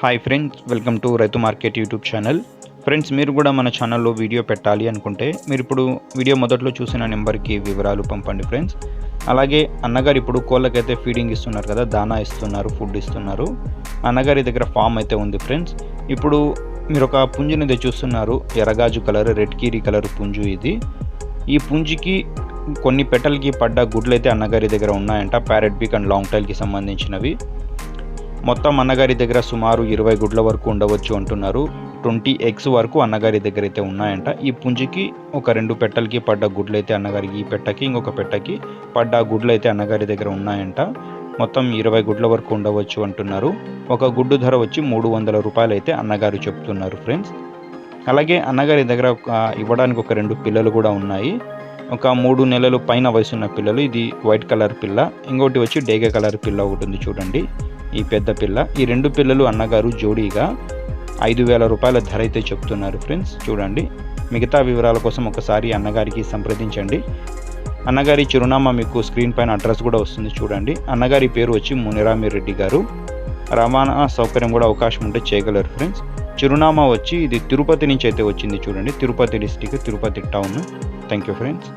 Hi friends, welcome to రైతు market YouTube channel. Friends, మీరు కూడా మన ఛానల్లో వీడియో పెట్టాలి అనుకుంటే మీరు ఇప్పుడు వీడియో మొదట్లో చూసిన నెంబర్కి వివరాలు పంపండి ఫ్రెండ్స్. అలాగే అన్నగారు ఇప్పుడు కోళ్ళకైతే ఫీడింగ్ ఇస్తున్నారు కదా, దానా ఇస్తున్నారు, ఫుడ్ ఇస్తున్నారు. అన్నగారి దగ్గర ఫామ్ అయితే ఉంది ఫ్రెండ్స్. ఇప్పుడు మీరు ఒక పుంజుని అయితే చూస్తున్నారు, ఎర్రగాజు కలర్, రెడ్ కీరీ కలర్ పుంజు ఇది. ఈ పుంజుకి కొన్ని పెట్టలకి పడ్డ గుడ్లు అయితే అన్నగారి దగ్గర ఉన్నాయంట, ప్యారెట్ బీక్ అండ్ లాంగ్ టైల్కి సంబంధించినవి. మొత్తం అన్నగారి దగ్గర సుమారు 20 గుడ్ల వరకు ఉండవచ్చు అంటున్నారు. 20 ఎగ్స్ వరకు అన్నగారి దగ్గర అయితే ఉన్నాయంట. ఈ పుంజికి ఒక 2 పెట్టలకి పడ్డ గుడ్లు అయితే అన్నగారికి, ఈ పెట్టకి ఇంకొక పెట్టకి పడ్డ గుడ్లు అయితే అన్నగారి దగ్గర ఉన్నాయంట. మొత్తం 20 గుడ్ల వరకు ఉండవచ్చు అంటున్నారు. ఒక గుడ్డు ధర వచ్చి 300 రూపాయలు అయితే అన్నగారు చెప్తున్నారు ఫ్రెండ్స్. అలాగే అన్నగారి దగ్గర ఇవ్వడానికి ఒక 2 పిల్లలు కూడా ఉన్నాయి. ఒక 3 నెలలు పైన వయసున్న పిల్లలు. ఇది వైట్ కలర్ పిల్ల, ఇంకోటి వచ్చి డేగ కలర్ పిల్ల ఒకటి ఉంది చూడండి, ఈ పెద్ద పిల్ల. ఈ 2 పిల్లలు అన్నగారు జోడీగా 5,000 రూపాయల ధర అయితే చెప్తున్నారు ఫ్రెండ్స్. చూడండి, మిగతా వివరాల కోసం ఒకసారి అన్నగారికి సంప్రదించండి. అన్నగారి చిరునామా మీకు స్క్రీన్ పైన అడ్రస్ కూడా వస్తుంది చూడండి. అన్నగారి పేరు వచ్చి మునిరామి రెడ్డి గారు. రవాణా సౌకర్యం కూడా అవకాశం ఉంటే చేయగలరు ఫ్రెండ్స్. చిరునామా వచ్చి ఇది తిరుపతి నుంచి అయితే వచ్చింది చూడండి, Tirupati district, Tirupati town. Thank you friends.